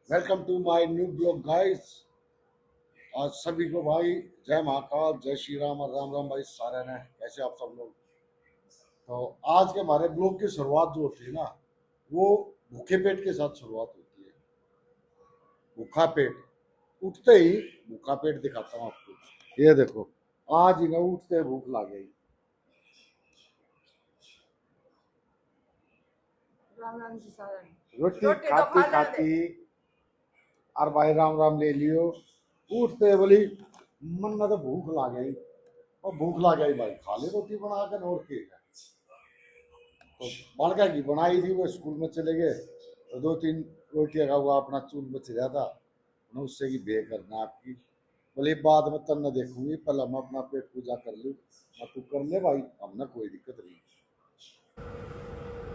Welcome to my new blog guys. आज सभी को भाई जय महाकाल, जय श्री राम और राम राम भाई सारे ने। कैसे आप सब लोग? तो आज के हमारे ब्लॉग की शुरुआत जो होती है ना, वो भूखे पेट के साथ शुरुआत होती है। भूखा पेट, उठते ही भूखा पेट दिखाता हूँ आपको। ये देखो, आज ही ना उठते ही भूख लग गई। राम राम जी सारे। रोटी रोटी तो खाती खा खाती और भाई राम राम ले लियो। उठते बोली मन में तो भूख लग गई, और भूख लग गई भाई खा ले रोटी बना कर। और के तो बालका की बनाई थी, वो स्कूल में चले गए तो दो तीन रोटियां का हुआ अपना चून बच गया था, उन्हें उससे की बे करना आपकी। बोले बाद में तब न देखूंगी, पहले मैं अपना पेट पूजा कर लूँ। मैं तू कर ले भाई, हमने कोई दिक्कत नहीं।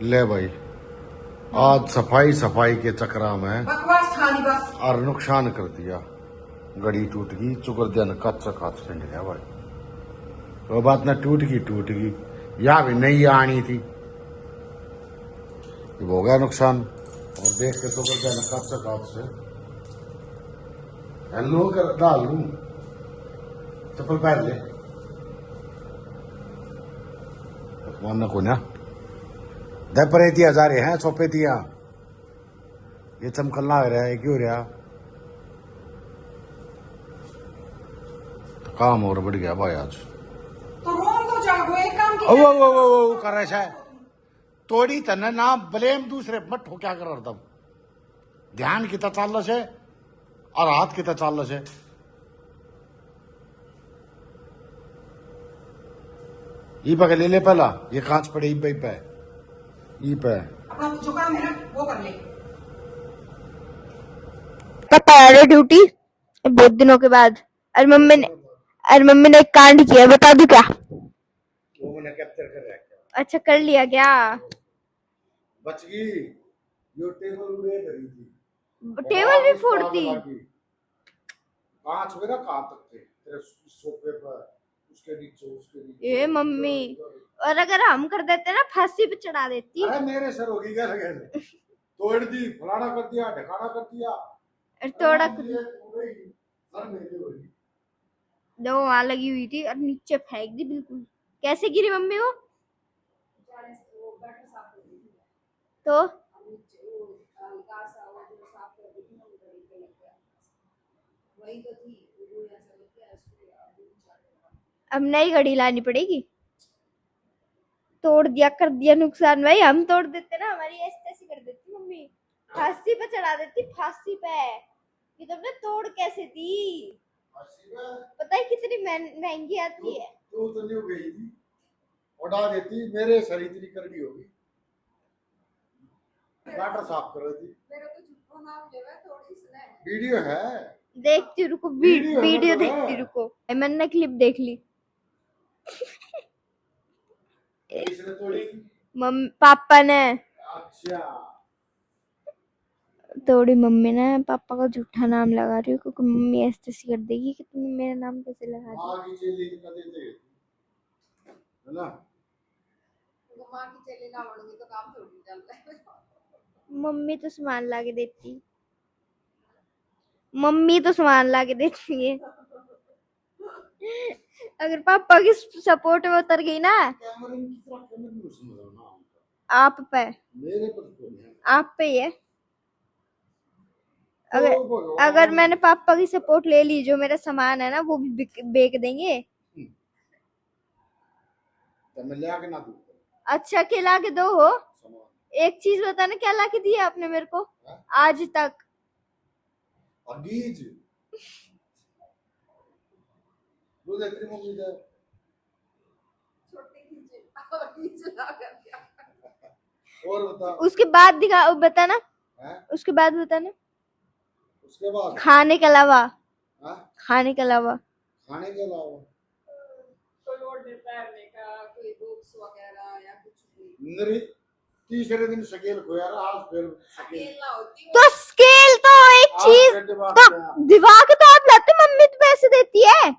ले भाई, आज सफाई सफाई के चक्रा में बकवास खानी बस। और नुकसान कर दिया। गड़ी टूट गई, चुकर दिया न कच्चा काच छिंड गया भाई। वो बात ना टूट गई, या भी नहीं आनी थी, हो गया नुकसान। और देख के तो कर दिया न कच्चा काच से। हेलो कर डाल लूं, चप्पल पहन ले मानना को ना दे परेती हजारे हैं सोपेतिया। ये चमकलना हो रहा है क्यों रहा? तो काम और बढ़ गया भाई आज। तो रोन तो जागो, एक काम की ओ कर रहा है तोड़ी तने ना ब्लेम दूसरे मत हो क्या कर हरदम। ध्यान कितना चाल से और हाथ कितना चाल से। ई पे ले ले पहला, ये कांच पड़े ई पे अपना जो काम है ना वो कर ले। पापा आ रहे ड्यूटी बहुत दिनों के बाद। और मम्मी ने एक कांड किया, बता दूं क्या? वो मैंने कैप्चर कर रहा है। अच्छा कर लिया क्या? बच गई, यो टेबल उड़े धरी थी। टेबल भी फोड़ दी। कांच मेरा कहाँ तक थे तेरे सोफे पर, उसके नीचे ये मम्मी, और अगर हम कर देते ना फांसी पे चढ़ा देती। अरे मेरे सर होगी क्या लगे, तोड़ दी, फलाना कर दिया, ढकाना कर दिया, थोड़ा सर मेरे होगी। दो वहां लगी हुई थी और नीचे फेंक दी बिल्कुल। कैसे गिरी मम्मी वो? तो अब नई घड़ी लानी पड़ेगी। तोड़ दिया, कर दिया नुकसान भाई। हम तोड़ देते ना, हमारी ऐसी कर देती मम्मी, फांसी पे चढ़ा देती, फांसी पे। ये तुमने तोड़ कैसे दी? पता है कितनी महंगी आती है? तो नहीं हो गई थी, उड़ा देती, मेरे सर इतनी करनी होगी। गाटर साफ कर रही थी। वीडियो है, देखती रुको, वीडियो देखती रुको। मैंने क्लिप देख ली। किसने तोड़ी? पापा ने अच्छा, तोड़ी। मम्मी ने पापा का झूठा नाम लगा रही है, क्योंकि मम्मी ऐसे कर देगी कि तुमने मेरा नाम कैसे लगा दिया। माँ की चेली का देते है ना। माँ की चली ना बनूंगी तो काम थोड़ी चलता है। मम्मी तो सामान ला के देती, मम्मी तो सामान ला के देती है। अगर पापा की सपोर्ट में उतर गई ना, आप पे, मेरे पर कौन है? आप पे ही है। अगर मैंने पापा की सपोर्ट ले ली, जो मेरा सामान है ना वो भी बेच देंगे। तो मैं ले आके ना दूं अच्छा क्या ला के दो हो? सामान। एक चीज बताना, क्या ला के दिया आपने मेरे को आज तक? अगीज वो तेरी मम्मी का छोटी खींचे ला कर दिया। और बता। उसके बाद दिखा, बताना। है? उसके बाद बताना, उसके बाद खाने के अलावा। है? खाने के अलावा खाने के अलावा कोई और पहनने का, कोई बुक्स वगैरह या कुछ भी। मेरी तीसरे दिन शकील खोया रहा, आज फिर शकील। अकेला होती तो स्केल तो एक आज चीज फिर दिमाग में दिमाग तो आप लाते, मम्मी तो पैसे देती है।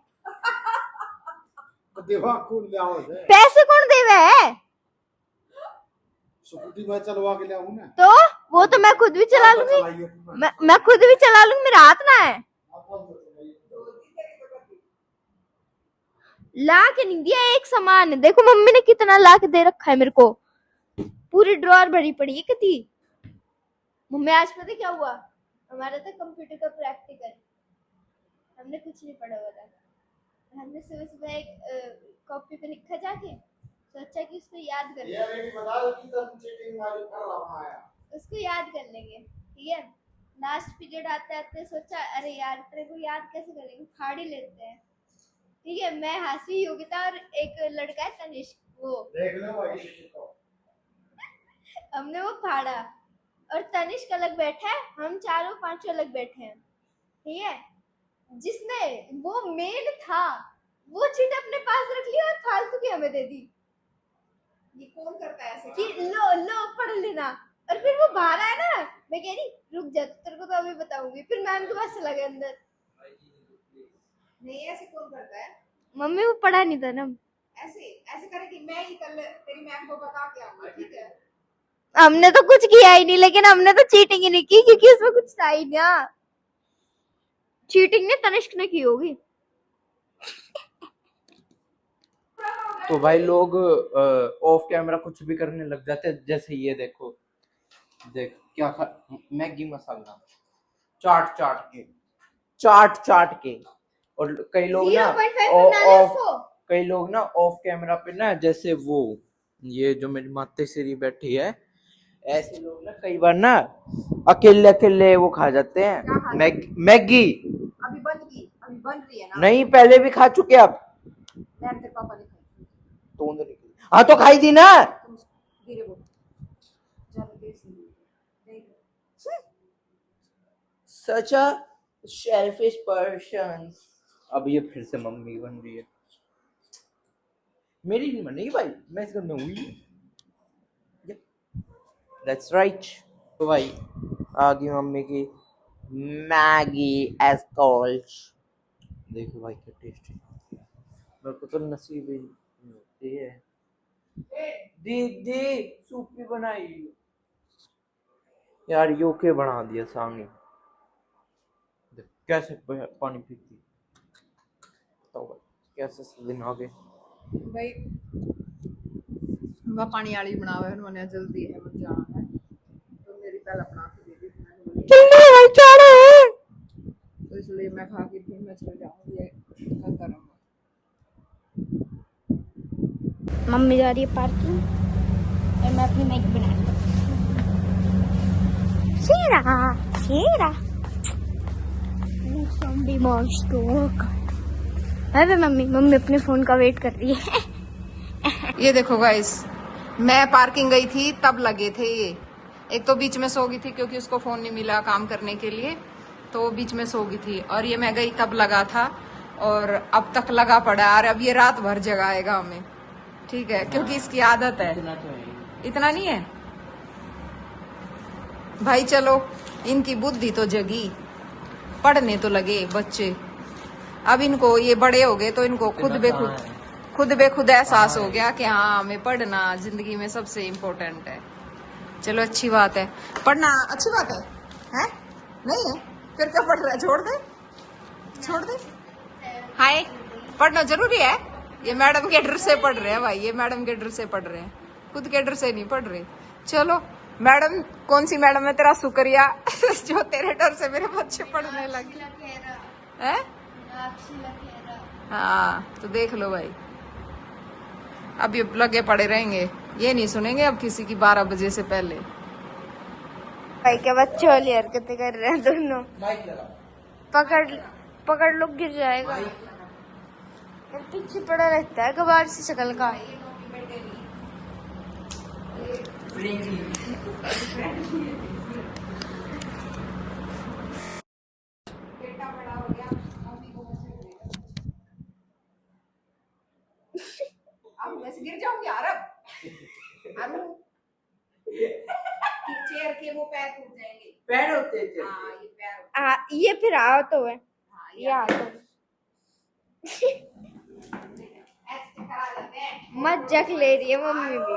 दिमाग कौन ले आओ से? पैसे कौन देवे है? स्कूटी में चलवा के ले आऊं ना। तो वो तो मैं खुद भी चला लूंगी, चलाइए तुम। मैं खुद भी चला लूंगी, मेरा हाथ ना है। आप कौन सा चलाइए? ला के नहीं दिया, एक सामान है, देखो मम्मी ने कितना ला के दे रखा है मेरे को, पूरी ड्रॉअर भरी पड़ी है कितनी। मम्मी आज पता क्या हुआ, हमारा था कंप्यूटर का प्रैक्टिकल, हमने कुछ नहीं पढ़ा हुआ था, हमने सुबह सुबह एक कॉपी पे लिखा जाके, सोचा कि उसको याद कर ये बेटी बता दो कि तुम चीटिंग वाली कर रहा है। उसको याद कर लेंगे, ठीक है। लास्ट पीरियड आते आते सोचा अरे यार तेरे को याद कैसे करेंगे, फाड़ ही लेते हैं, ठीक है। मैं हासी, योगिता और एक लड़का है तनिष्क, वो देख लो भाई इसको। हमने वो फाड़ा, और तनिष्क अलग बैठा है, हम चारों पांचों अलग बैठे हैं, ठीक है। जिसने वो मेन था वो चीट अपने पास रख ली और फालतू की हमें दे दी ये कौन करता है ऐसे कि लो लो पढ़ लेना। और फिर वो बाहर आया ना, मैं कह रही रुक जा तेरे को तो अभी बताऊंगी, फिर मैम के पास चला गया अंदर। नहीं ऐसे कौन करता है मम्मी वो पढ़ा नहीं था ना, ऐसे ऐसे करेगी। मैं ही कल तेरी मैम को बता के आऊंगी, ठीक है। हमने तो कुछ किया ही नहीं, लेकिन हमने तो चीटिंग ही नहीं की क्योंकि उसमें कुछ था ही ना। चीटिंग ने तनिष्क ने की होगी। तो भाई लोग ऑफ कैमरा कुछ भी करने लग जाते हैं, जैसे ये देखो, देख क्या खा, मैगी मसाला चाट चाट के। और कई लोग ना 0.5 बना ले उसको। कई लोग ना ऑफ कैमरा पे ना, जैसे वो ये जो मेरी माते श्री बैठी है, ऐसे लोग ना कई बार ना अकेले अकेले वो खा जाते हैं मैगी। अभी बन रही है ना। नहीं पहले भी खा चुके आप। मैम तेरे पापा ने खाई। तो हाँ तो खाई थी ना। तुम धीरे बोल, ज्यादा देर से नहीं। Such a selfish person. अब ये फिर से मम्मी बन रही है, मेरी नहीं बनेगी भाई, मैं इस घर में हुई। That's right. तो भाई आ गई मम्मी की मैगी एस्कॉल्च, देखो भाई क्या टेस्टी, मेरे को तो नसीब ही नहीं होती है। दीदी सूप भी बनाई यार, यो के बना दिया सामने, कैसे पानी पीती, बताओ भाई कैसे दिन आ गए भाई मैं पानी वाली बनावे मैंने जल्दी है मुझे जाना है, तो मेरी पहले बना के दे दी मैंने बोली, जल्दी भाई चाड़ो है। तो इसलिए मैं खा के फिर मैं चल जाऊंगी क्या करूंगा। मम्मी जा रही है पार्किंग और मैं अपनी मैगी बना रही हूँ। शेरा अरे मम्मी अपने फोन का वेट कर रही है। ये देखो गाइस, मैं पार्किंग गई थी तब लगे थे ये। एक तो बीच में सो गई थी क्योंकि उसको फोन नहीं मिला काम करने के लिए, तो बीच में सो गई थी। और ये मैं गई तब लगा था और अब तक लगा पड़ा है, और अब ये रात भर जगाएगा हमें, ठीक है, क्योंकि इसकी आदत है। इतना तो है, इतना नहीं है भाई, चलो इनकी बुद्धि तो जगी, पढ़ने तो लगे बच्चे। अब इनको ये बड़े हो गए तो इनको खुद बेखुद एहसास हो गया कि हाँ हमें पढ़ना जिंदगी में सबसे इम्पोर्टेंट है। चलो अच्छी बात है, पढ़ना अच्छी बात है? नहीं है फिर क्या पढ़ रहा है? छोड़ दे। हाय, पढ़ना जरूरी है। ये मैडम के डर से पढ़ रहे हैं भाई, ये मैडम के डर से पढ़ रहे हैं, खुद के डर से नहीं पढ़ रहे। चलो मैडम, कौन सी मैडम है? तेरा शुक्रिया जो तेरे डर से मेरे बच्चे पढ़ने लगे हैं। हाँ तो देख लो भाई, अब ये लगे पड़े रहेंगे, ये नहीं सुनेंगे अब किसी की 12 बजे से पहले। भाई क्या बच्चे वाली हरकतें कर रहे हैं दोनों। माइक लगा, पकड़ लो गिर जाएगा। यार पीछे पड़ा रहता है कबाड़ सी शक्ल का। अब वैसे गिर जाऊंगी यार, अब चेयर के वो पैर टूट जाएंगे। पैर होते हैं। हाँ ये पैर, ये फिर आओ तो है, हाँ ये आ तो ऐसे करा देते हैं। मजाक ले रही है मम्मी भी।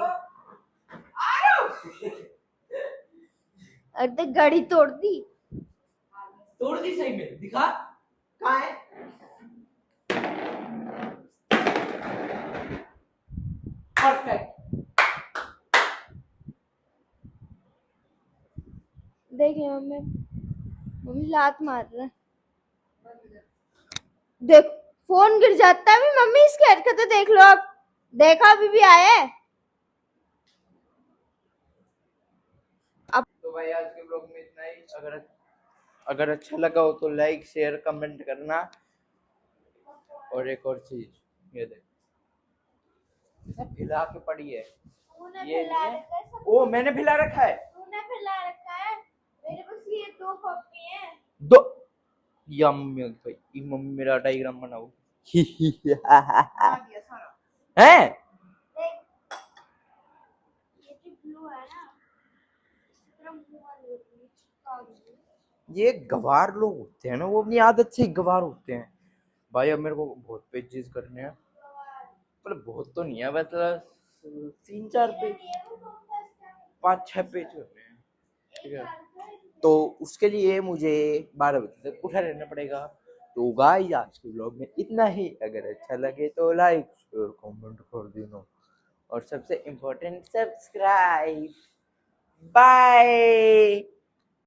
और तो घड़ी तोड़ दी। तोड़ दी सही में, दिखा कहाँ है। परफेक्ट। देखिए मम्मी, मम्मी लात मार रहा है। देख फोन गिर जाता है भी मम्मी, इसकी हरकतें देख लो आप। देखा अभी भी आया है। तो भाई आज के ब्लॉग में इतना ही। अगर अच्छा लगा हो तो लाइक शेयर कमेंट करना। और एक और चीज, ये देख इसे फैला के पड़ी है। तूने ये फैला नहीं है। रखा है सब। ओ मैंने फैला रखा है। तूने फैला रखा है। मेरे पास ये 2 कॉपी हैं। दो या मम्मी भाई, ये मम्मी मेरा डायग्राम बनाओ। है देख ये जो ब्लू है ना, तेरा मुंह वाली होती है, चिपका दूंगी। ये गवार लोग होते हैं ना, वो अपनी आदत से ही गवार होते हैं। भाई अब मेरे को बहुत पेजेस करने हैं, मतलब बहुत तो नहीं है, बस 3-4 पेज, 5-6 पेज करने हैं, ठीक है। तो उसके लिए मुझे 12 बजे तक उठा रहना पड़ेगा। तो गाइस आज के ब्लॉग में इतना ही। अगर अच्छा लगे तो लाइक शेयर कमेंट कर देना, और सबसे इम्पोर्टेंट सब्सक्राइब। बाय।